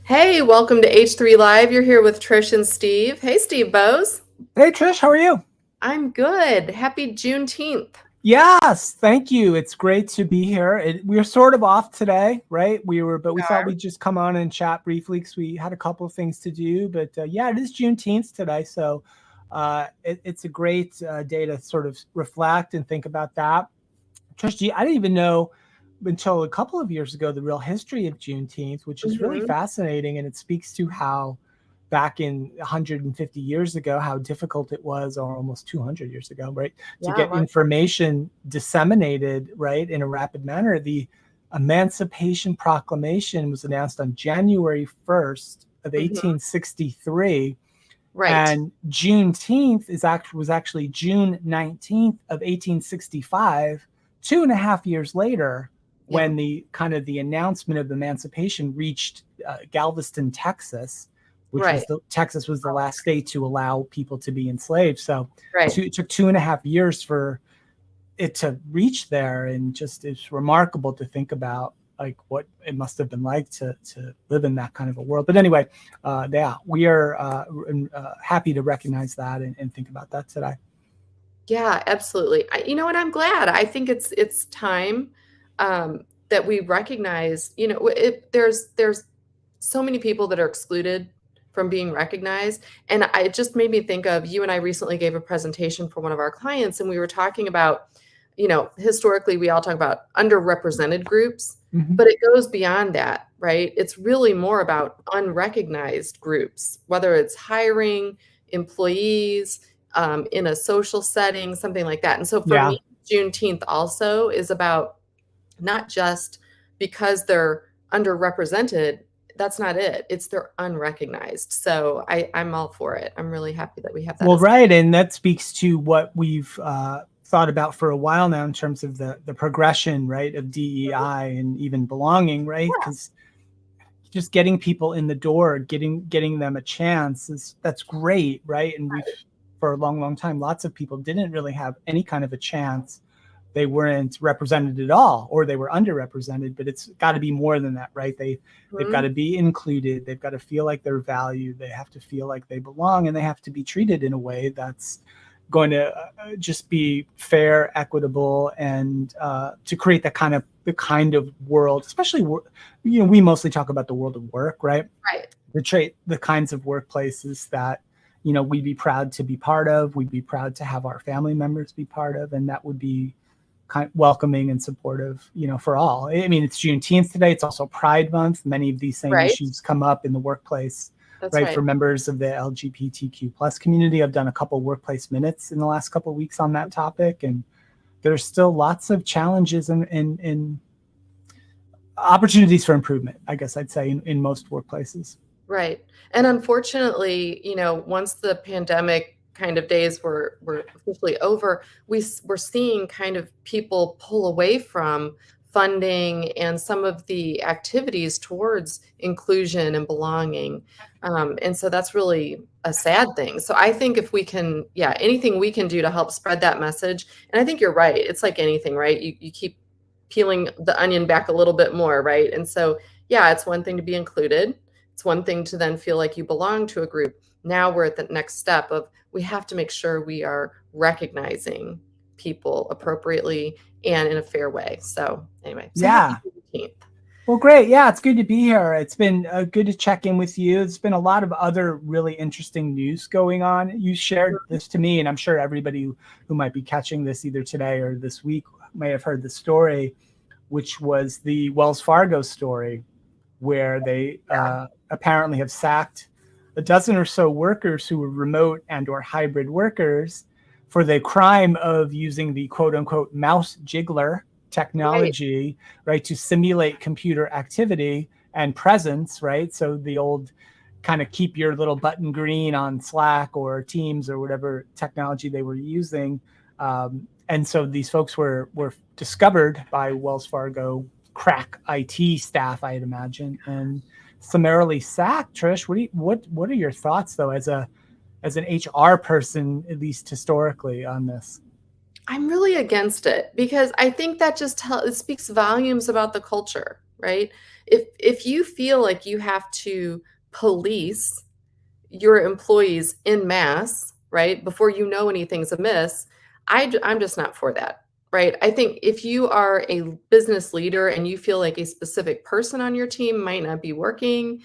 Hey, welcome to H3 Live. You're here with Trish and Steve. Hey, Steve Bose. Hey Trish, how are you? I'm good. Happy Juneteenth. Yes, thank you. It's great to be here. We're sort of off today, right? But We we thought are. we'd just come on and chat briefly because we had a couple of things to do. But yeah, it is Juneteenth today, so it's a great day to sort of reflect and think about that. Trish, I didn't even know until a couple of years ago the real history of Juneteenth, which is really hmm fascinating, and it speaks to how back in 150 years ago, how difficult it was, or almost 200 years ago, right, to Yeah, get long time. information disseminated, right, in a rapid manner. The Emancipation Proclamation was announced on January 1st of hmm 1863, Right. and Juneteenth was actually June 19th of 1865, 2.5 years later, Yeah. when the announcement of emancipation reached Galveston, Texas, which Right. was Texas was the last state to allow people to be enslaved. So Right. it took 2.5 years for it to reach there, and just it's remarkable to think about like what it must have been like to live in that kind of a world. But anyway, yeah, we are happy to recognize that and think about that today. Yeah, absolutely. You know what? I'm glad. I think it's time that we recognize, there's so many people that are excluded from being recognized. And it just made me think of you and I recently gave a presentation for one of our clients, and we were talking about, historically, we all talk about underrepresented groups, Mm-hmm. but it goes beyond that, right? It's really more about unrecognized groups, whether it's hiring employees in a social setting, something like that. And so for Yeah. me, Juneteenth also is about not just because they're underrepresented, that's not it. It's they're unrecognized. So I'm all for it. I'm really happy that we have that Well, as right, and that speaks to what we've thought about for a while now in terms of the progression, right, of DEI and even belonging, right? yeah, Because just getting people in the door, getting them a chance that's great, right? And we've for a long, long time, lots of people didn't really have any kind of a chance. They weren't represented at all, or they were underrepresented. But it's got to be more than that, right? They've got mhm, to be included. They've got to feel like they're valued. They have to feel like they belong, and they have to be treated in a way that's going to just be fair, equitable, and to create the kind of world, especially we mostly talk about the world of work, right? right. The kinds of workplaces that we'd be proud to be part of. We'd be proud to have our family members be part of, and that would be kind of welcoming and supportive, for all. I mean, it's Juneteenth today. It's also Pride Month. Many of these same Right. issues come up in the workplace, That's right? right. For members of the LGBTQ plus community, I've done a couple workplace minutes in the last couple of weeks on that topic, and there's still lots of challenges and opportunities for improvement, I guess I'd say, in most workplaces. Right. And unfortunately, once the pandemic kind of days were officially over, we're seeing kind of people pull away from funding and some of the activities towards inclusion and belonging. And so that's really a sad thing. So I think if we can, yeah, anything we can do to help spread that message. And I think you're right. It's like anything, right? You keep peeling the onion back a little bit more, right? And so, yeah, it's one thing to be included. It's one thing to then feel like you belong to a group. Now we're at the next step of we have to make sure we are recognizing people appropriately and in a fair way. So anyway, so happy Yeah. 15th. Well, great. Yeah, it's good to be here. It's been good to check in with you. There's been a lot of other really interesting news going on. You shared this to me, and I'm sure everybody who might be catching this either today or this week may have heard the story, which was the Wells Fargo story, where they Yeah. apparently have sacked a dozen or so workers who were remote and or hybrid workers for the crime of using the quote unquote mouse jiggler Right. technology, right, to simulate computer activity and presence, right? So the old kind of keep your little button green on Slack or Teams or whatever technology they were using. And so these folks were discovered by Wells Fargo crack IT staff, I'd imagine, and summarily sacked. Trish, what are your thoughts though, as an HR person, at least historically, on this? I'm really against it because I think that just it speaks volumes about the culture, right? If you feel like you have to police your employees in mass, right, before you know anything's amiss, I'm just not for that, right? I think if you are a business leader and you feel like a specific person on your team might not be working,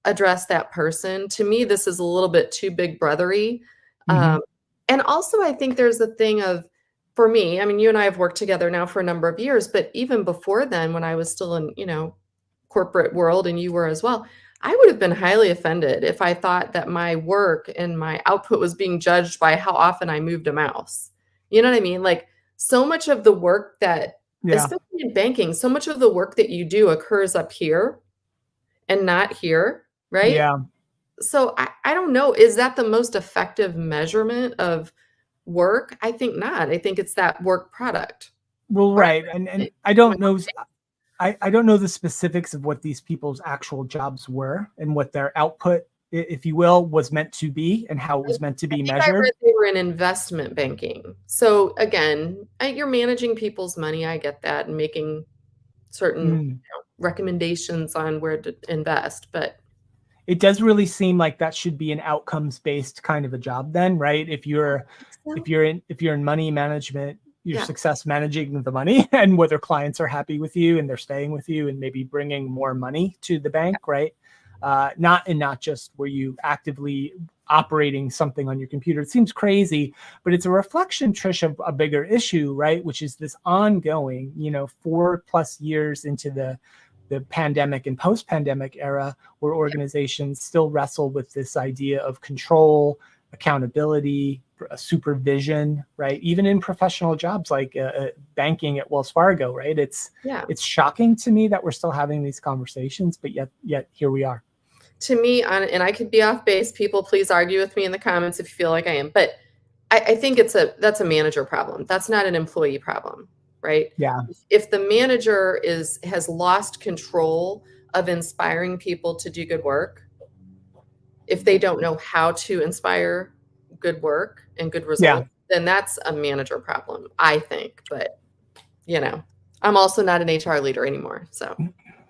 address that person. To me, this is a little bit too big brothery. Hmm. Um, and also, I think there's a thing of, for me, I mean, you and I have worked together now for a number of years, but even before then, when I was still in, corporate world and you were as well, I would have been highly offended if I thought that my work and my output was being judged by how often I moved a mouse. You know what I mean? Like so much of the work that, Yeah. especially in banking, so much of the work that you do occurs up here and not here, right? Yeah. So I don't know, is that the most effective measurement of work? I think not. I think it's that work product. Well, Or right. And I am I don't know. I don't know the specifics of what these people's actual jobs were and what their output, if you will, was meant to be and how it was meant to I be think I measured. read they were in investment banking. So again, you're managing people's money, I get that, and making certain, Mm. recommendations on where to invest, but It does really seem like that should be an outcomes based kind of a job then, right? so If you're in money management, your yeah. success managing the money and whether clients are happy with you and they're staying with you and maybe bringing more money to the bank, right? Not just were you actively operating something on your computer. It seems crazy, but it's a reflection, Trish, of a bigger issue, right? Which is this ongoing, 4+ years into the pandemic and post-pandemic era, where organizations still wrestle with this idea of control, accountability, supervision, right? Even in professional jobs like banking at Wells Fargo, right? Yeah. It's shocking to me that we're still having these conversations, but yet here we are. To me, and I could be off base, people please argue with me in the comments if you feel like I am, but I think that's a manager problem. That's not an employee problem, right? Yeah, If the manager has lost control of inspiring people to do good work, if they don't know how to inspire good work and good yeah. results, then that's a manager problem, I think. But, you know, I'm also not an HR leader anymore. So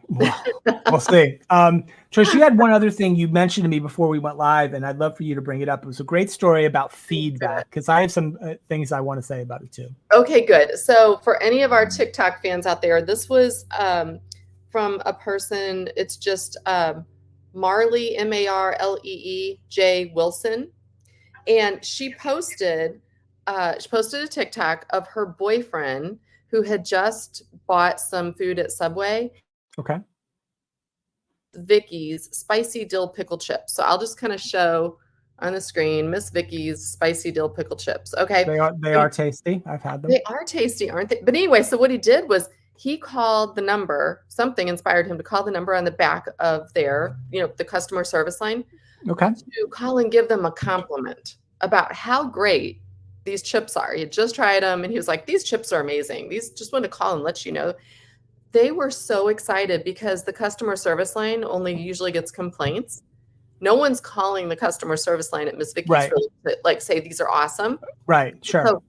Well, we'll see. Trish, you had one other thing you mentioned to me before we went live, and I'd love for you to bring it up. It was a great story about feedback because I have some things I want to say about it too. Okay, good. So for any of our TikTok fans out there, this was from a person, it's just Marlee, Marlee J. Wilson. And she posted a TikTok of her boyfriend who had just bought some food at Subway, Okay. Vicky's spicy dill pickle chips. So I'll just kind of show on the screen Miss Vicky's spicy dill pickle chips. Okay. They are tasty. I've had them. They are tasty, aren't they? But anyway, so what he did was he called the number, something inspired him to call the number on the back of their, the customer service line, Okay. to call and give them a compliment about how great these chips are. He had just tried them and he was like, these chips are amazing. These, just want to call and let you know. They were so excited because the customer service line only usually gets complaints. No one's calling the customer service line at Miss Vicky's Right. really to, like, say these are awesome. Right. Sure. So,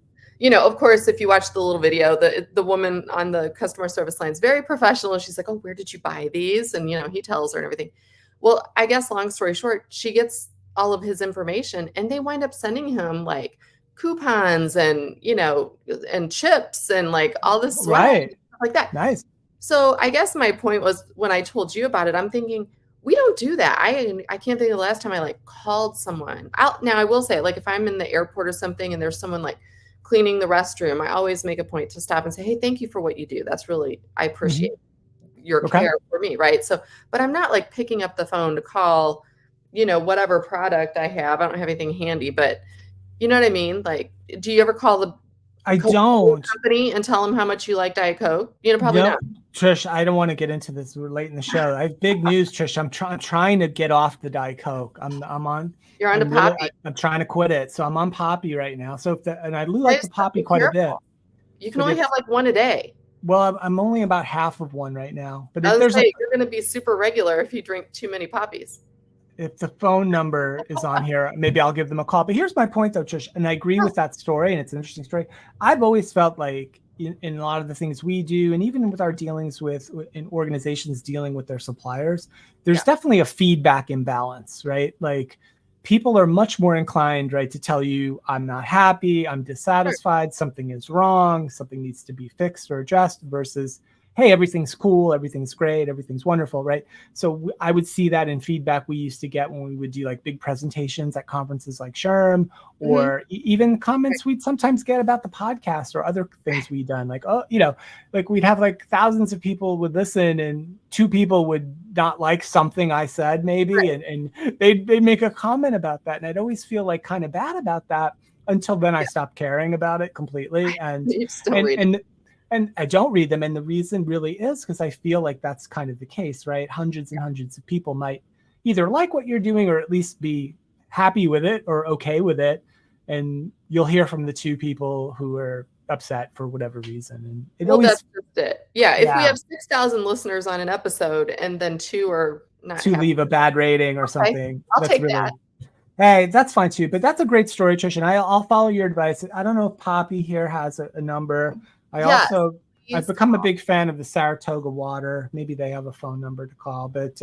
of course, if you watch the little video, the woman on the customer service line is very professional. She's like, "Oh, where did you buy these?" And he tells her and everything. Well, I guess long story short, she gets all of his information, and they wind up sending him like coupons and and chips and like all this swag Right. and stuff like that. Nice. So I guess my point was when I told you about it, I'm thinking we don't do that. I can't think of the last time I like called someone. Now I will say, like, if I'm in the airport or something and there's someone like cleaning the restroom, I always make a point to stop and say, "Hey, thank you for what you do. That's really, I Mhm. appreciate your Okay. care for me," right? So, but I'm not like picking up the phone to call, whatever product I have. I don't have anything handy, but you know what I mean? Like, do you ever call the I Coca-Cola don't. company and tell them how much you like Diet Coke? Probably No, not. Trish, I don't want to get into this. We're late in the show. I have big news, Trish. I'm trying to get off the Diet Coke. You're on to Poppy. I'm trying to quit it. So I'm on Poppy right now. So and I do I like the just have to Poppy be quite a bit. careful. You can But only have like one a day. well, I'm only about half of one right now. But I was say you're going to be super regular if you drink too many Poppies. if the phone number is on here, maybe I'll give them a call. But here's my point though, Trish, and I agree with that story, and it's an interesting story. I've always felt like in a lot of the things we do, and even with our dealings with in organizations dealing with their suppliers, there's definitely a feedback imbalance, right? Like people are much more inclined, right, to tell you, I'm not happy, I'm dissatisfied, something is wrong, something needs to be fixed or addressed, versus, hey, everything's cool, everything's great, everything's wonderful, right? So I would see that in feedback we used to get when we would do like big presentations at conferences like SHRM, or even comments we'd sometimes get about the podcast or other things we'd done. Like, oh, you know, like we'd have like thousands of people would listen and 2 people would not like something I said maybe, and they'd make a comment about that. And I'd always feel like kind of bad about that until then I stopped caring about it completely. And I don't read them. And the reason really is because I feel like that's kind of the case, right? Hundreds and hundreds of people might either like what you're doing or at least be happy with it or okay with it. And you'll hear from the 2 people who are upset for whatever reason. And it always, that's just it. Yeah. If we have 6,000 listeners on an episode and then 2 are not to leave a bad rating or something. I'll take that. Hey, that's fine too. But that's a great story, Trish. And I'll follow your advice. I don't know if Poppy here has a number. I've become a big fan of the Saratoga water. Maybe they have a phone number to call, but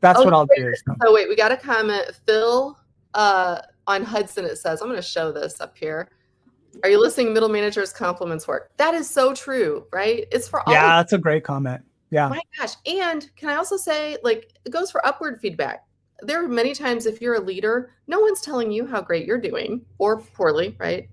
that's what I'll do. So wait, we got a comment. Phil on Hudson, it says, I'm going to show this up here. Are you listening? Middle managers compliments work. That is so true, right? It's for all. Yeah, that's a great comment. Yeah. My gosh. And can I also say, like, it goes for upward feedback. There are many times if you're a leader, no one's telling you how great you're doing or poorly, right?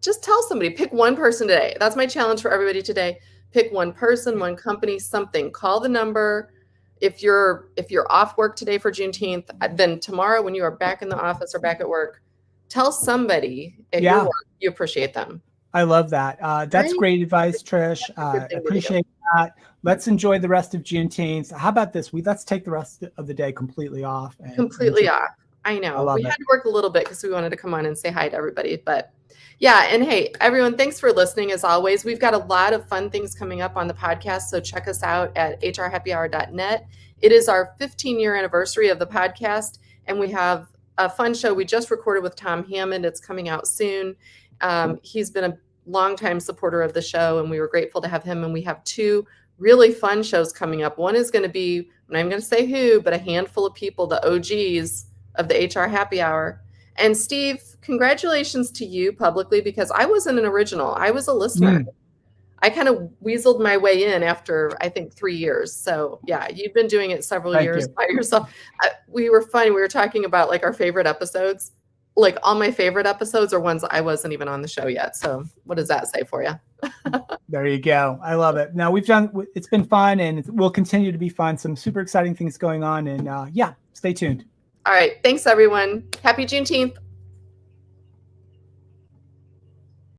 Just tell somebody, pick one person today. That's my challenge for everybody today. Pick one person, one company, something. Call the number. If you're off work today for Juneteenth, then tomorrow when you are back in the office or back at work, tell somebody at your work you appreciate them. I love that. That's great advice, Trish. Appreciate that. Let's enjoy the rest of Juneteenth. How about this? Let's take the rest of the day completely off. Completely off. I know. We had to work a little bit because we wanted to come on and say hi to everybody. But yeah, and hey, everyone, thanks for listening. As always, we've got a lot of fun things coming up on the podcast. So check us out at hrhappyhour.net. It is our 15-year anniversary of the podcast, and we have a fun show we just recorded with Tom Hammond. It's coming out soon. He's been a longtime supporter of the show, and we were grateful to have him. And we have 2 really fun shows coming up. One is going to be, and I'm going to say who, but a handful of people, the OGs of the HR Happy Hour. And Steve, congratulations to you publicly, because I wasn't an original. I was a listener. I kind of weaseled my way in after, I think, 3 years. So yeah, you've been doing it several years by yourself. We were funny. We were talking about like our favorite episodes. Like all my favorite episodes are ones I wasn't even on the show yet. So what does that say for you? There you go. I love it. Now it's been fun, and it will continue to be fun. Some super exciting things going on, and stay tuned. All right. Thanks, everyone. Happy Juneteenth.